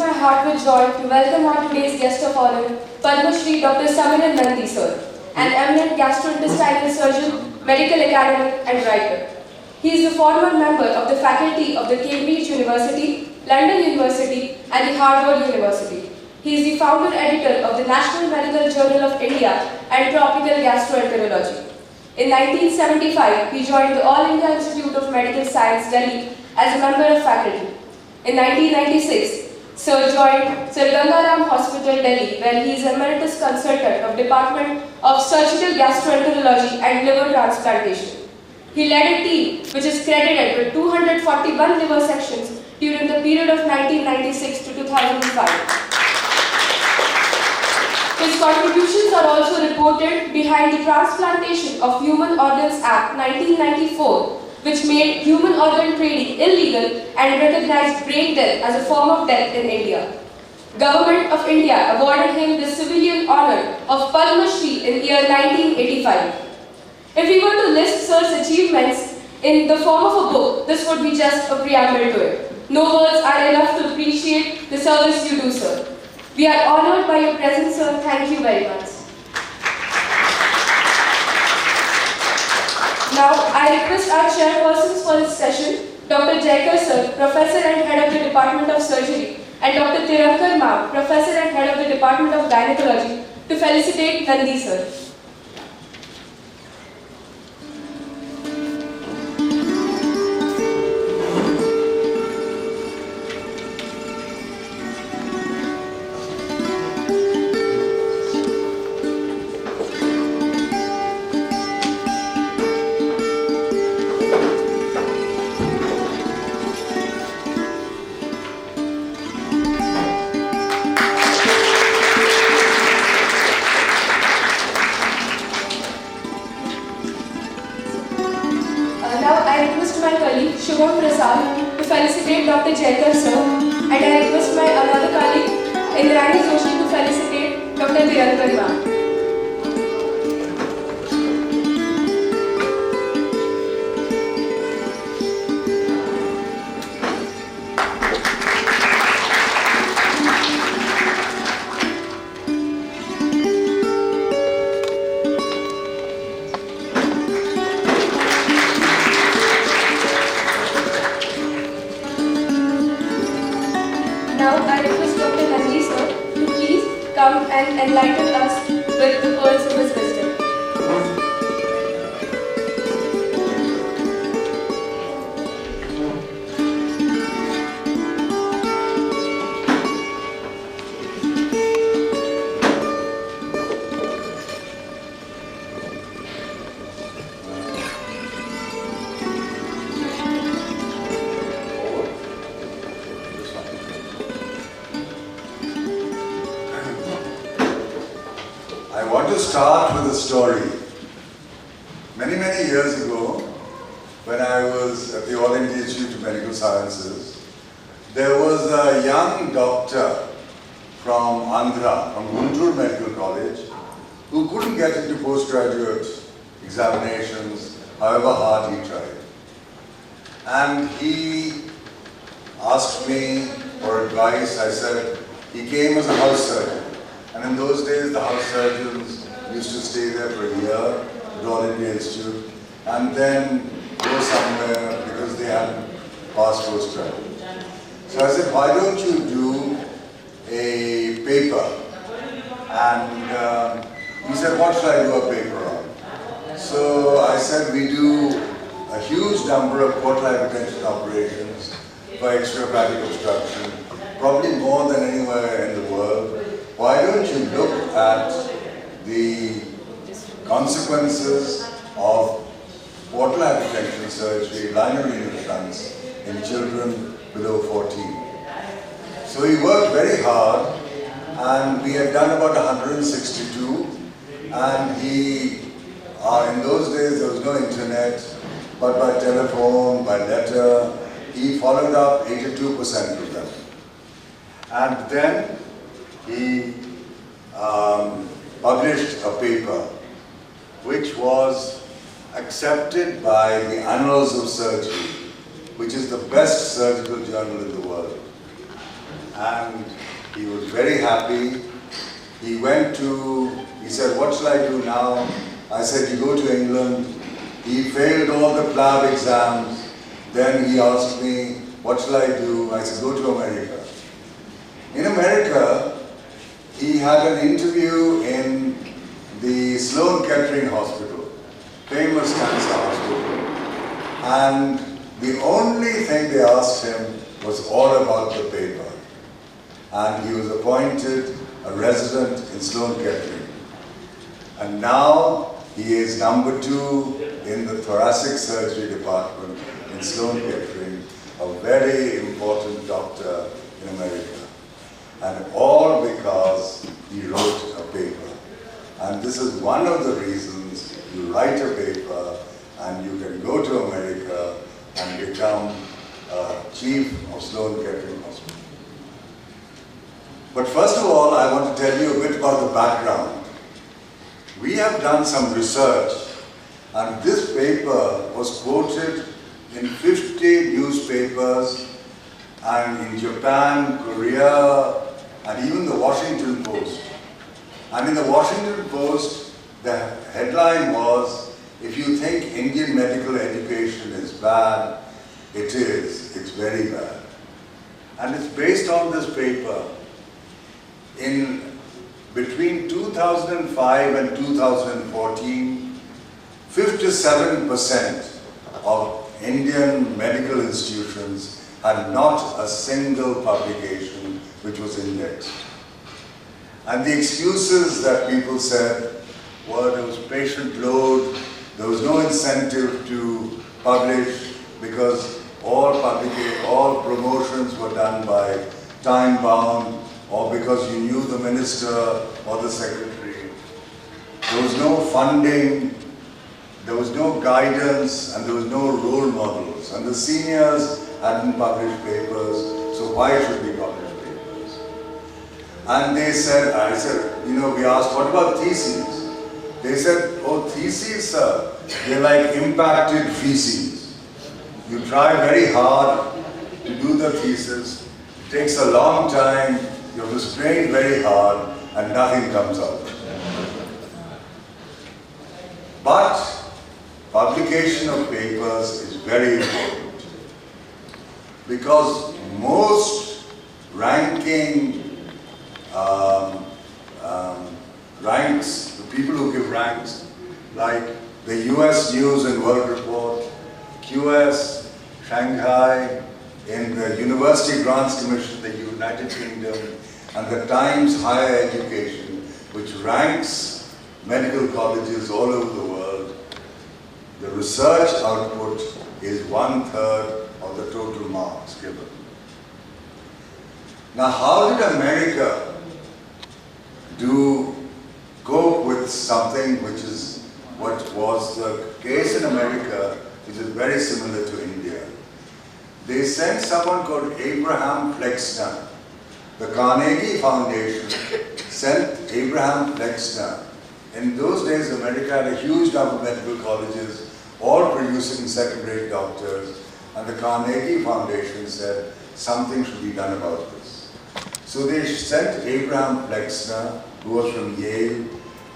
my heart with joy to welcome our today's guest of honor, Padma Shri Dr. Samiran Nandi sir, an eminent gastrointestinal surgeon, medical academic and writer. He is the former member of the faculty of the Cambridge University, London University and the Harvard University. He is the founder editor of the National Medical Journal of India and Tropical Gastroenterology. In 1975, he joined the All India Institute of Medical Science, Delhi as a member of faculty. In 1996, Sir joined Sir Gangaram Hospital, Delhi, where he is emeritus consultant of Department of Surgical Gastroenterology and Liver Transplantation. He led a team which is credited with 241 liver sections during the period of 1996 to 2005. His contributions are also reported behind the Transplantation of Human Organs Act 1994, which made human organ trading illegal and recognized brain death as a form of death in India. Government of India awarded him the civilian honor of Padma Shri in year 1985. If we were to list Sir's achievements in the form of a book, this would be just a preamble to it. No words are enough to appreciate the service you do, sir. We are honored by your presence, sir. Thank you very much. Now, I request our chairpersons for this session, Dr. Jaikar sir, Professor and Head of the Department of Surgery, and Dr. Tirankar ma'am, Professor and Head of the Department of Gynecology, to felicitate Nandi sir. Dr. Jaikar sir, and I request my another colleague, Indrani Joshi, to felicitate Dr. Tirankar ma'am. And enlighten us with the pearls of his wisdom. I want to start with a story. Many years ago, when I was at the All India Institute of Medical Sciences, there was a young doctor from Andhra, from Guntur Medical College, who couldn't get into postgraduate examinations, however hard he tried. And he asked me for advice. I said, he came as a house surgeon. And in those days, the house surgeons used to stay there for a year at All India Institute and then go somewhere because they hadn't passed postgraduate. So I said, why don't you do a paper? And he said, what should I do a paper on? So I said, we do a huge number of portal hypertension operations for extrahepatic obstruction, probably more than anywhere in the world. Why don't you look at the consequences of portal hypertension surgery, liner renal shunts in children below 14? So he worked very hard, and we had done about 162, and he, in those days there was no internet, but by telephone, by letter, he followed up 82% of them. And then he published a paper which was accepted by the Annals of Surgery, which is the best surgical journal in the world. and he was very happy. He said, what shall I do now? I said, you go to England. He failed all the PLAB exams. Then he asked me, what shall I do? I said, go to America. In America, he had an interview in the Sloan Kettering Hospital, famous cancer hospital. And the only thing they asked him was all about the paper. And he was appointed a resident in Sloan Kettering. And now he is number 2 in the thoracic surgery department in Sloan Kettering, a very important doctor in America. And all because he wrote a paper. And this is one of the reasons you write a paper and you can go to America and become chief of Sloan Kettering Hospital. But first of all, I want to tell you a bit about the background. We have done some research, and this paper was quoted in 50 newspapers, and in Japan, Korea, and even the Washington Post. And in the Washington Post, the headline was, if you think Indian medical education is bad, it is. It's very bad. And it's based on this paper. Between 2005 and 2014, 57% of Indian medical institutions had not a single publication which was indexed. And the excuses that people said were there was patient load, there was no incentive to publish because all promotions were done by time-bound, or because you knew the minister or the secretary. There was no funding, there was no guidance, and there was no role models. And the seniors hadn't published papers, so why should we publish papers? And they said, we asked, what about theses? They said, oh, theses, sir, they're like impacted feces. You try very hard to do the thesis, it takes a long time, you have to strain very hard, and nothing comes out. But publication of papers is very important because most ranking ranks, the people who give ranks, like the US News and World Report, QS, Shanghai, in the University Grants Commission, the United Kingdom, and the Times Higher Education, which ranks medical colleges all over the world, the research output is 1/3 of the total marks given. Now, how did America cope with something which is what was the case in America, which is very similar to India? They sent someone called Abraham Flexner. The Carnegie Foundation sent Abraham Flexner. In those days, America had a huge number of medical colleges, all producing second-rate doctors, and the Carnegie Foundation said something should be done about this. So they sent Abraham Flexner, who was from Yale,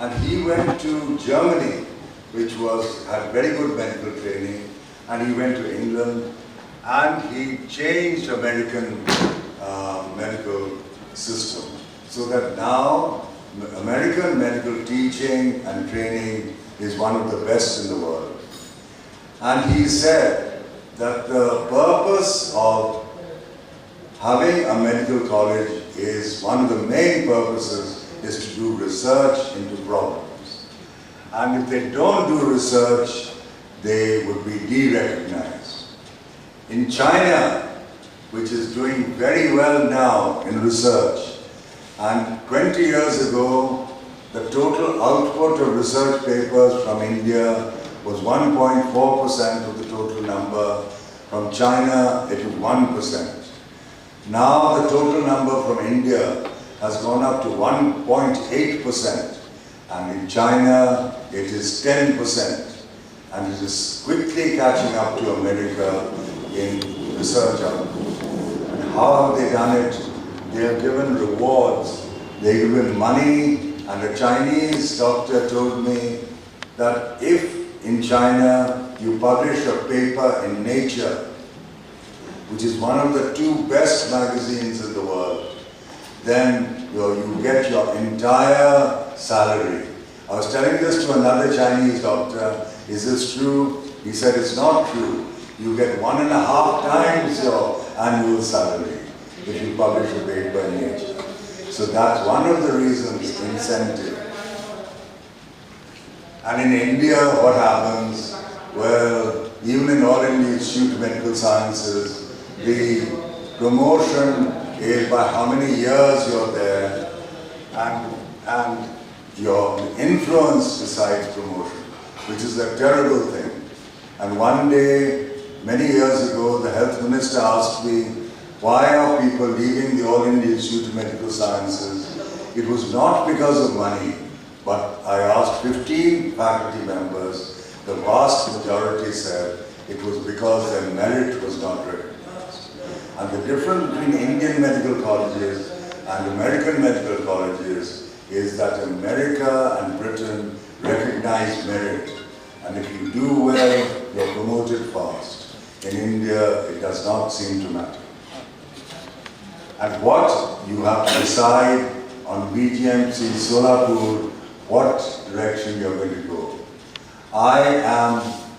and he went to Germany, which had very good medical training, and he went to England, and he changed American medical system so that now American medical teaching and training is one of the best in the world. And he said that the purpose of having a medical college is, one of the main purposes is to do research into problems. And if they don't do research, they would be de-recognized. In China, which is doing very well now in research, and 20 years ago, the total output of research papers from India was 1.4% of the total number. From China, it was 1%. Now the total number from India has gone up to 1.8%, and in China, it is 10%. And it is quickly catching up to America in research output. And how have they done it? they are given rewards, they are given money, and a Chinese doctor told me that if in China you publish a paper in Nature, which is one of the 2 best magazines in the world, then you get your entire salary. I was telling this to another Chinese doctor, is this true? He said it's not true. You get 1.5 times your annual salary if you publish a paper in Nature. So that's one of the reasons, incentive. And in India, what happens? Well, even in All India Institute of Medical Sciences, the promotion is by how many years you're there, and your influence decides promotion, which is a terrible thing. And one day, many years ago, the health minister asked me, why are people leaving the All India Institute of Medical Sciences? It was not because of money, but I asked 15 faculty members, the vast majority said it was because their merit was not recognized. And the difference between Indian medical colleges and American medical colleges is that America and Britain recognize merit. And if you do well, you're promoted fast. In India, it does not seem to matter. And what you have to decide on VGMC Solapur, what direction you're going to go. I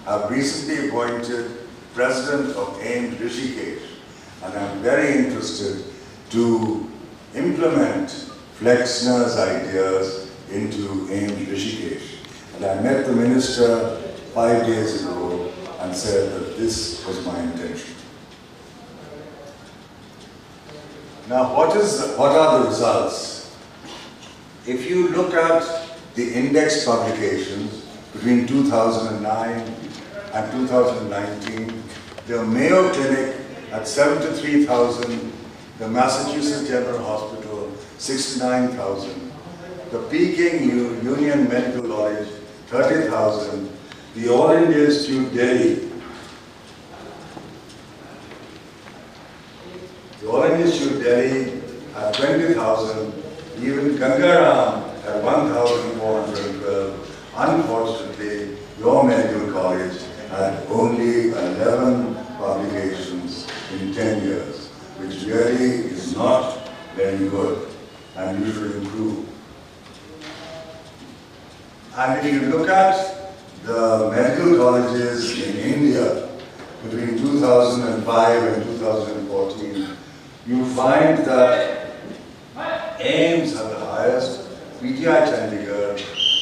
have recently appointed President of AIMS Rishikesh, and I'm very interested to implement Flexner's ideas into AIMS Rishikesh. And I met the minister 5 days ago and said that this was my intention. Now, what are the results? If you look at the index publications between 2009 and 2019, the Mayo Clinic at 73,000, the Massachusetts General Hospital 69,000, the Peking Union Medical College 30,000, the All India Institute Delhi, at 20,000, even Gangaram at 1,412. Unfortunately, your medical college had only 11 publications in 10 years, which really is not very good, and you should improve. And if you look at the medical colleges in India between 2005 and 2014, you find that AIMS had the highest, PTI Chandigarh,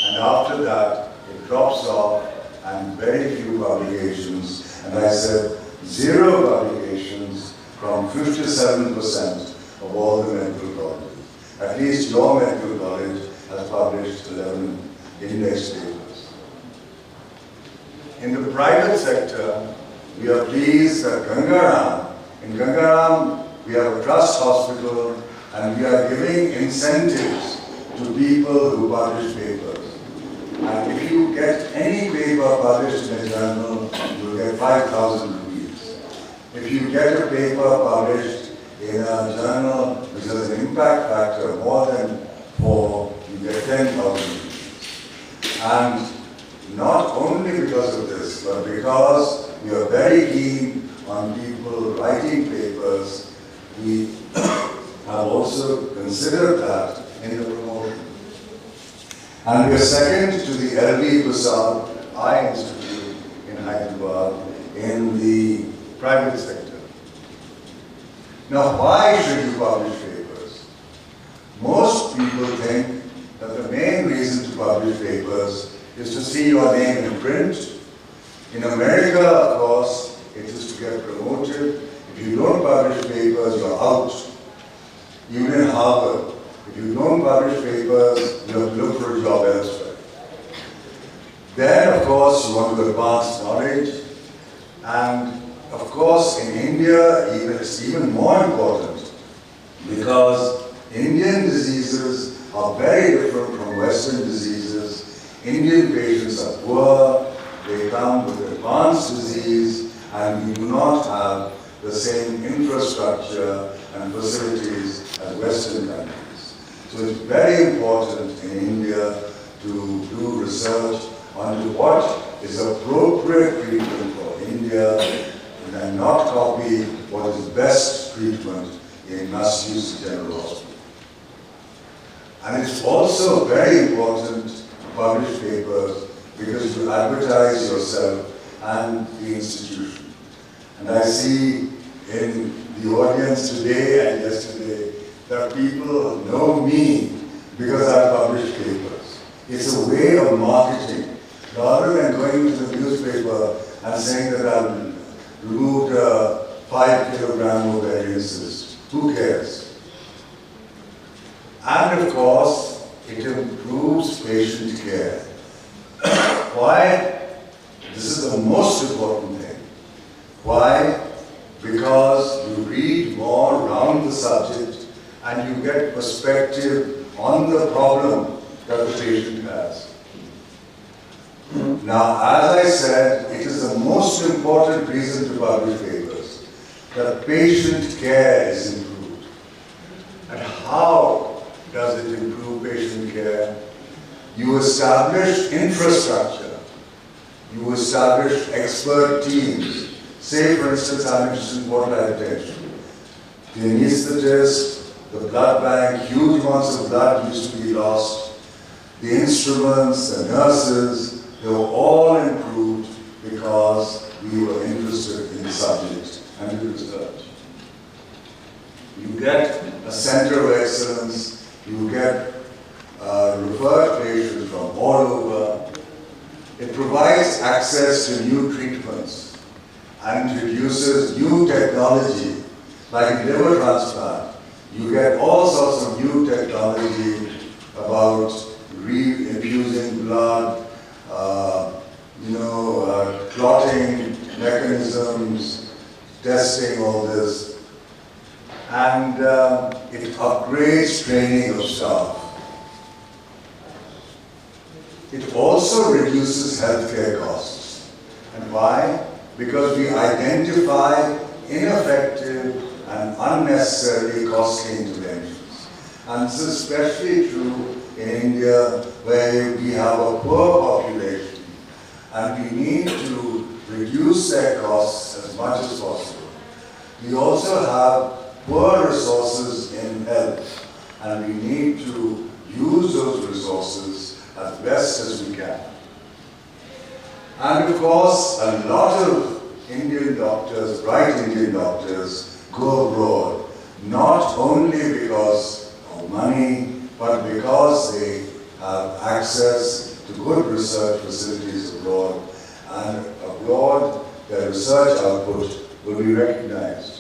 and after that it drops off and very few publications. And I said 0 publications from 57% of all the medical colleges. At least your medical college has published 11 index papers. In the private sector, we are pleased that in Gangaram, we have a trust hospital and we are giving incentives to people who publish papers. And if you get any paper published in a journal, you will get 5,000 rupees. If you get a paper published in a journal which has an impact factor more than 4, you get 10,000 rupees. And not only because of this, but because we are very keen on people writing papers, we have also considered that in the promotion. And we are second to the L.V. Prasad Eye Institute in Hyderabad in the private sector. Now, why should you publish papers? Most people think that the main reason to publish papers is to see your name in print. In America, of course, it is to get promoted. If you don't publish papers, you're out. Even in Harvard, if you don't publish papers, you have to look for a job elsewhere. Then, of course, you want to advance knowledge. And, of course, in India, it's even more important because Indian diseases are very different from Western diseases. Indian patients are poor, they come with advanced disease, and we do not have the same infrastructure and facilities as Western countries. So it's very important in India to do research on what is appropriate treatment for India and not copy what is best treatment in Massachusetts General Hospital. And it's also very important to publish papers because you advertise yourself and the institution. And I see in the audience today and yesterday that people know me because I publish papers. It's a way of marketing. Rather than going to the newspaper and saying that I've removed 5 kilogram ovarian cyst, who cares? And of course, it improves patient care. Why? This is the most important thing. Why? Because you read more around the subject and you get perspective on the problem that the patient has. Now, as I said, it is the most important reason to publish papers, that patient care is improved. And how does it improve patient care? You establish infrastructure. You establish expert teams. Say, for instance, I'm interested in portal hypertension. The anesthetist, the blood bank, huge amounts of blood used to be lost. The instruments, the nurses, they were all improved because we were interested in the subject and the research. You get a center of excellence, you get referred patients from all over. It provides access to new treatments and introduces new technology, like liver transplant. You get all sorts of new technology about re-infusing blood, clotting mechanisms, testing all this. And it upgrades training of staff. It also reduces healthcare costs. And why? Because we identify ineffective and unnecessarily costly interventions. And this is especially true in India, where we have a poor population and we need to reduce their costs as much as possible. We also have poor resources in health, and we need to use those resources as best as we can. And of course, a lot of Indian doctors, bright Indian doctors, go abroad, not only because of money, but because they have access to good research facilities abroad, and abroad their research output will be recognized.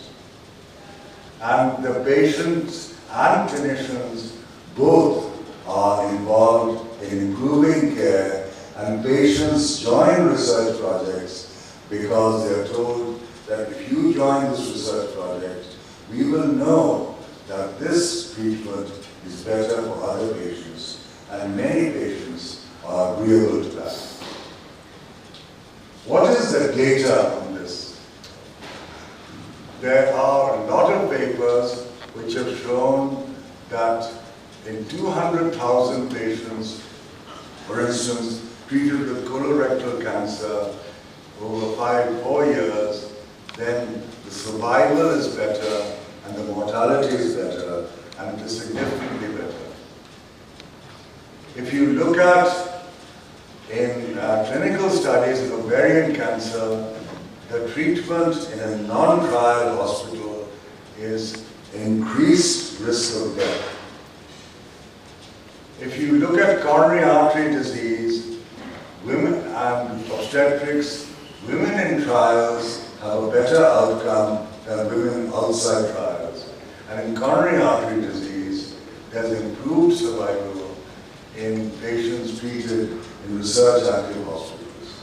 And the patients and clinicians both are involved in improving care, and patients join research projects because they are told that if you join this research project, we will know that this treatment is better for other patients, and many patients are agreeable to that. What is the data on this? There are a lot of papers which have shown that in 200,000 patients, for instance, treated with colorectal cancer over 4 years, then the survival is better and the mortality is better and it is significantly better. If you look at in clinical studies of ovarian cancer, the treatment in a non-trial hospital is increased risk of death. If you look at coronary artery disease, women and obstetrics, women in trials have a better outcome than women outside trials. And in coronary artery disease, there's improved survival in patients treated in research-active hospitals.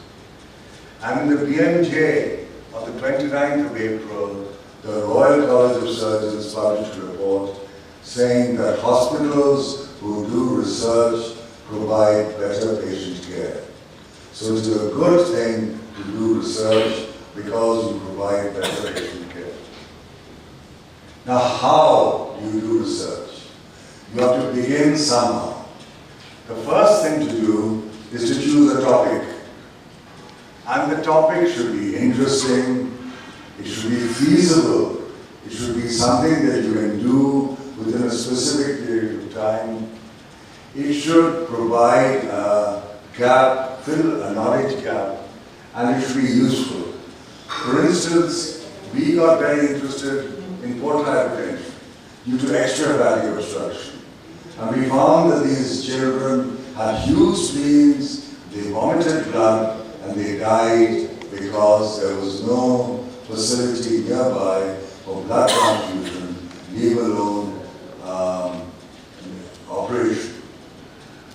And in the BMJ, on the 29th of April, the Royal College of Surgeons published a report saying that hospitals who do research provide better patient care. So it's a good thing to do research because you provide better patient care. Now, how you do research. You have to begin somehow. The first thing to do is to choose a topic. And the topic should be interesting, it should be feasible, it should be something that you can do within a specific period of time. It should provide a gap, fill a knowledge gap, and it should be useful. For instance, we got very interested in portal hypertension due to extra-value obstruction. And we found that these children had huge spleens, they vomited blood, and they died because there was no facility nearby for blood transfusion, leave alone operation.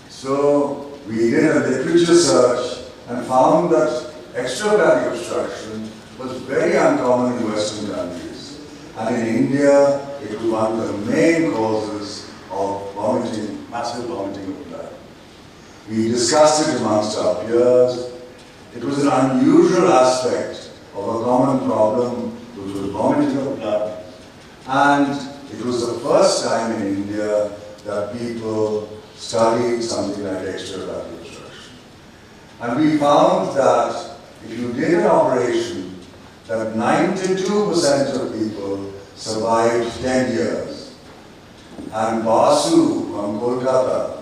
So we did a literature search and found that extra-value obstruction was very uncommon in Western countries. And in India, it was one of the main causes of vomiting, massive vomiting of blood. We discussed it amongst our peers. It was an unusual aspect of a common problem, which was vomiting of blood. And it was the first time in India that people studied something like extra-value obstruction. And we found that if you did an operation, that 92% of people survived 10 years. And Basu from Kolkata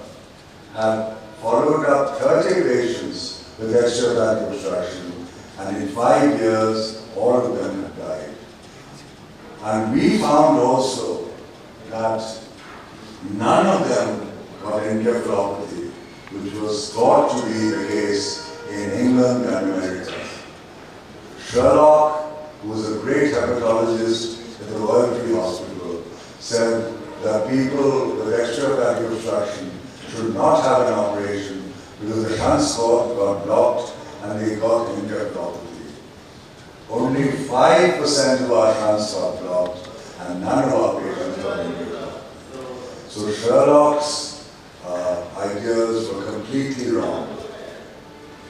had followed up 30 patients with extra-value obstruction, and in 5 years, all of them had died. And we found also that none of them got encephalopathy, which was thought to be the case in England and America. Sherlock, who was a great hepatologist at the Royal Free Hospital, said that people with extra-value obstruction should not have an operation because the transport got blocked and they got encephalopathy. Only 5% of our trunks got blocked and none of our patients got encephalopathy. So Sherlock's ideas were completely wrong.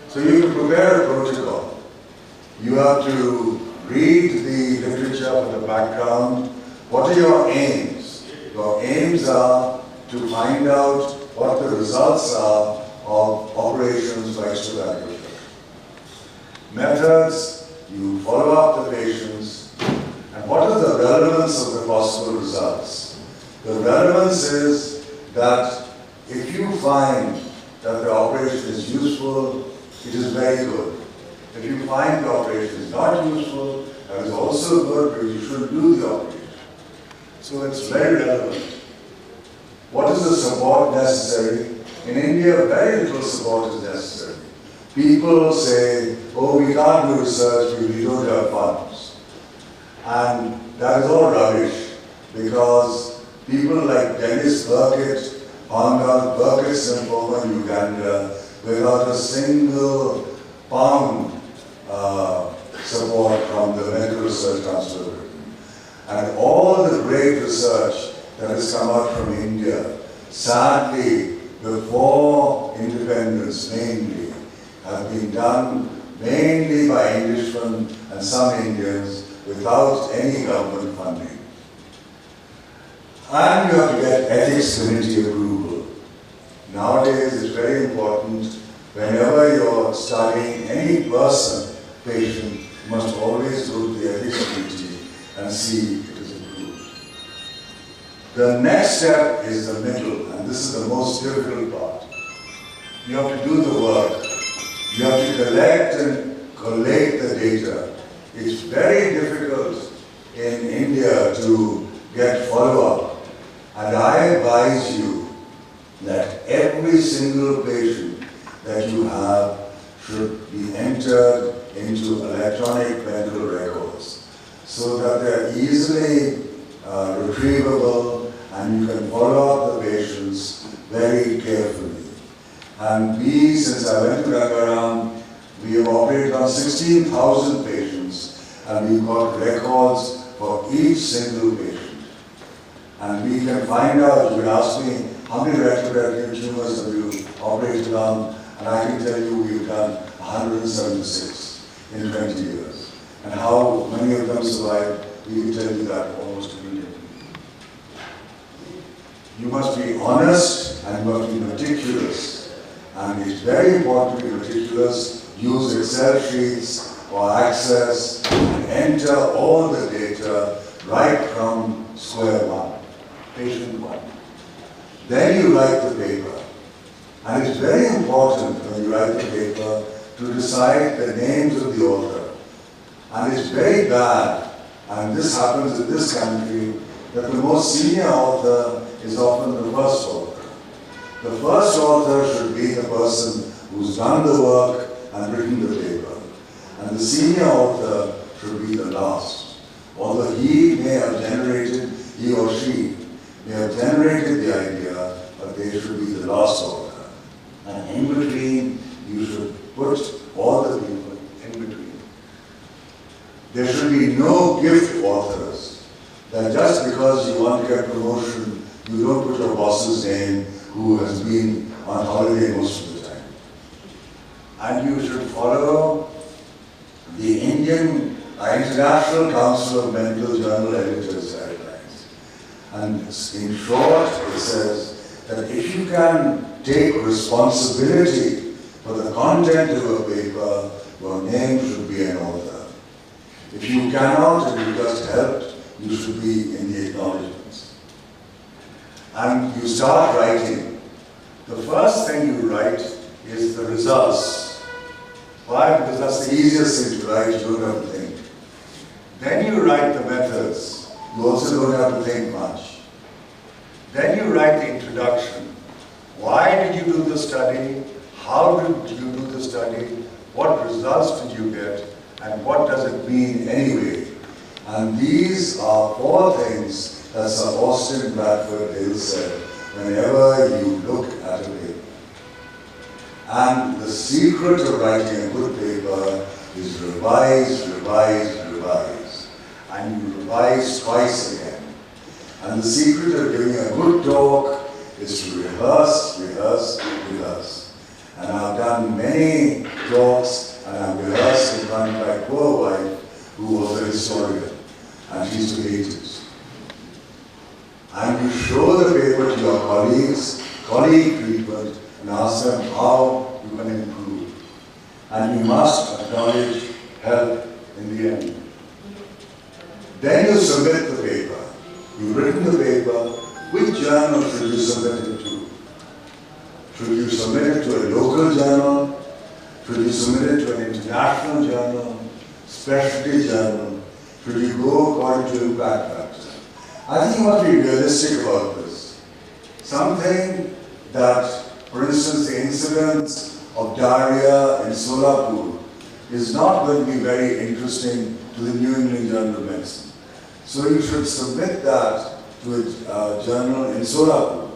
So you can prepare a protocol. You have to read the literature for the background. What are your aims? Your aims are to find out what the results are of operations for extra-value obstruction. Methods, you follow up the patients, and what is the relevance of the possible results? The relevance is that if you find that the operation is useful, it is very good. If you find the operation is not useful, that is also good, but you shouldn't do the operation. So it's very relevant. What is the support necessary? In India, very little support is necessary. People say, oh, we can't do research because we don't have funds. And that is all rubbish, because people like Dennis Burkitt found out Burkitt's lymphoma in Uganda without a single pound support from the Medical Research Council of Britain. And all the great research that has come out from India, sadly, before independence mainly, have been done mainly by Englishmen and some Indians without any government funding. And you have to get ethics committee approval. Nowadays it's very important, whenever you're studying any person, patient, you must always go to the ethics committee and see if it is approved. The next step is the middle, and this is the most difficult part. You have to do the work. You have to collect and collate the data. It's very difficult in India to get follow-up. And I advise you that every single patient that you have should be entered into electronic medical records so that they're easily retrievable and you can follow up the patients very carefully. And we, since I went to Gangaram, we have operated on 16,000 patients and we've got records for each single patient. And we can find out, you can ask me, how many retroperitoneal tumors have you operated on? And I can tell you we've done 176 in 20 years. And how many of them survived, we can tell you that almost immediately. You must be honest and you must be meticulous. And it's very important to be meticulous. Use Excel sheets or Access and enter all the data right from square one, patient one. Then you write the paper. And it's very important when you write the paper to decide the names of the author. And it's very bad, and this happens in this country, that the most senior author is often the first author. The first author should be the person who's done the work and written the paper. And the senior author should be the last. Although he or she may have generated the idea, but they should be the last author. And in between, you should put all the people in between. There should be no gift authors. That just because you want to get promotion, you don't put your boss's name who has been on holiday most of the time. And you should follow the International Council of Medical Journal Editors guidelines. And in short, it says that if you can take responsibility for the content of a paper, your name should be an author. If you cannot and you just helped, you should be in the acknowledgements. And you start writing. The first thing you write is the results. Why? Because that's the easiest thing to write, you don't have to think. Then you write the methods. You also don't have to think much. Then you write the introduction. Why did you do the study? How did you do the study? What results did you get? And what does it mean anyway? And these are four things that Sir Austin Bradford Hill said whenever you look at a paper. And the secret of writing a good paper is revise, revise, revise. And you revise twice again. And the secret of giving a good talk is to rehearse, rehearse, rehearse. And I've done many talks and I've rehearsed in front of my poor wife who was a historian and she used to hate it. And you show the paper to your colleagues, colleague treatment, and ask them how you can improve. And you must acknowledge help in the end. Then you submit the paper. You've written the paper. Which journal should you submit it to? Should you submit it to a local journal? Should you submit it to an international journal? Specialty journal? Should you go according to impact factor? I think you must be realistic about this. Something that, for instance, the incidence of diarrhea in Solapur is not going to be very interesting to the New England Journal of Medicine. So you should submit that to a journal in Solapur.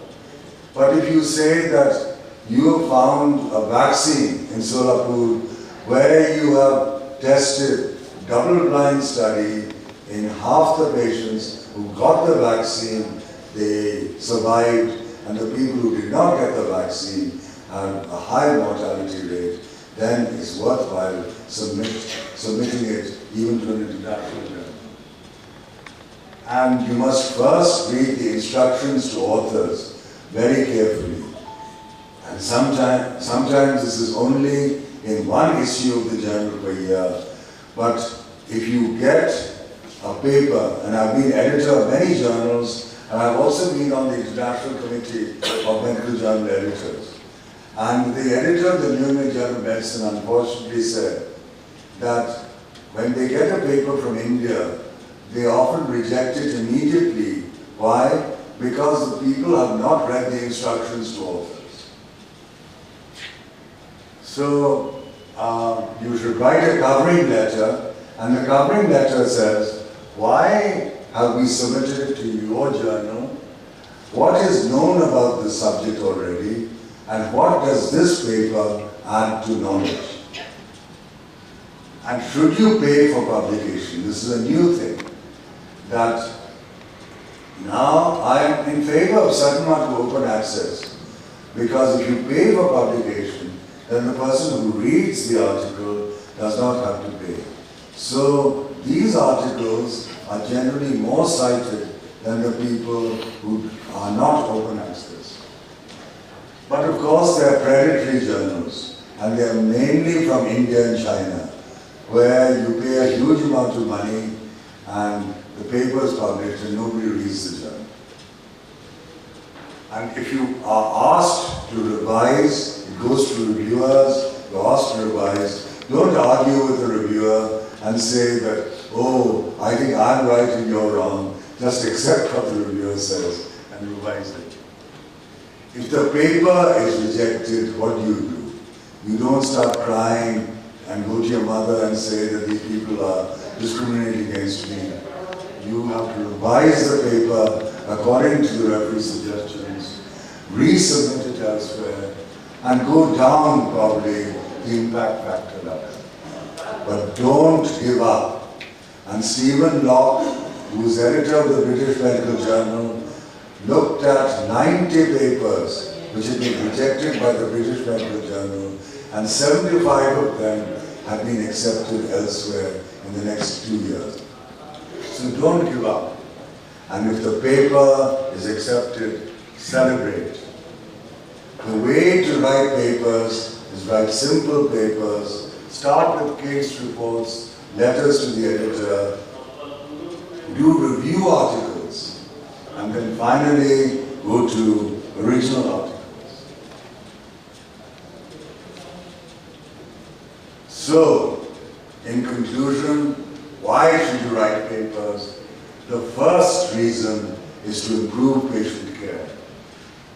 But if you say that you have found a vaccine in Solapur where you have tested double-blind study in half the patients who got the vaccine, they survived, and the people who did not get the vaccine had a high mortality rate, then it's worthwhile submitting it even to an international journal. And you must first read the instructions to authors very carefully. And sometimes this is only in one issue of the journal per year. But if you get a paper, and I've been editor of many journals, and I've also been on the International Committee of Medical Journal Editors. And the editor of the New England Journal of Medicine unfortunately said that when they get a paper from India, they often reject it immediately. Why? Because the people have not read the instructions to authors. So you should write a covering letter, and the covering letter says, why have we submitted it to your journal? What is known about the subject already? And what does this paper add to knowledge? And should you pay for publication? This is a new thing. That now I am in favor of certain amount of open access, because if you pay for publication, then the person who reads the article does not have to pay. So these articles are generally more cited than the people who are not open access. But of course there are predatory journals, and they are mainly from India and China, where you pay a huge amount of money and the paper is published and nobody reads the journal. And if you are asked to revise, it goes to reviewers, you're asked to revise, don't argue with the reviewer and say that, oh, I think I'm right and you're wrong. Just accept what the reviewer says and revise it. If the paper is rejected, what do? You don't start crying and go to your mother and say that these people are discriminating against me. You have to revise the paper according to the referee's suggestions, resubmit it elsewhere, and go down probably the impact factor level. But don't give up. And Stephen Locke, who is editor of the British Medical Journal, looked at 90 papers which had been rejected by the British Medical Journal, and 75 of them have been accepted elsewhere in the next 2 years. So don't give up. And if the paper is accepted, celebrate. The way to write papers is write simple papers, start with case reports, letters to the editor, do review articles, and then finally go to original articles. So, in conclusion, why should you write papers? The first reason is to improve patient care.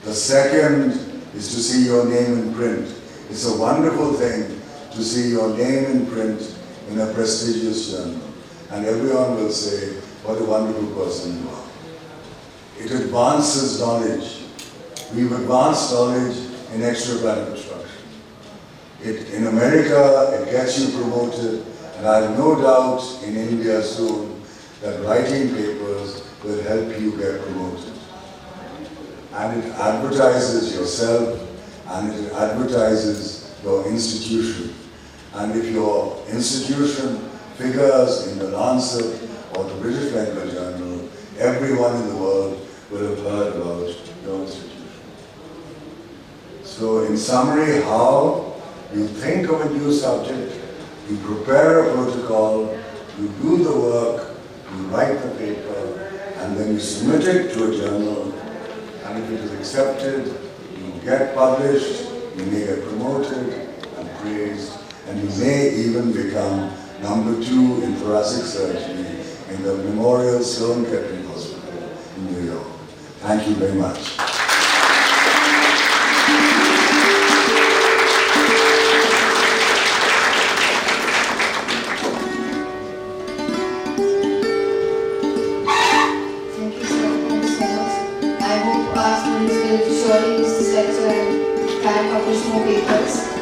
The second is to see your name in print. It's a wonderful thing to see your name in print in a prestigious journal. And everyone will say, what a wonderful person you are. It advances knowledge. We've advanced knowledge in extra-hepatic obstruction. In America, it gets you promoted, and I have no doubt in India soon that writing papers will help you get promoted. And it advertises yourself, and it advertises your institution. And if your institution figures in the Lancet or the British Medical Journal, everyone in the world will have heard about your institution. So in summary, how you think of a new subject, you prepare a protocol, you do the work, you write the paper, and then you submit it to a journal, and if it is accepted, you get published, you may get promoted and praised, and you may even become number 2 in thoracic surgery in the Memorial Sloan Kettering Hospital in New York. Thank you very much. I hope our students will surely use this lecture and try and publish more papers.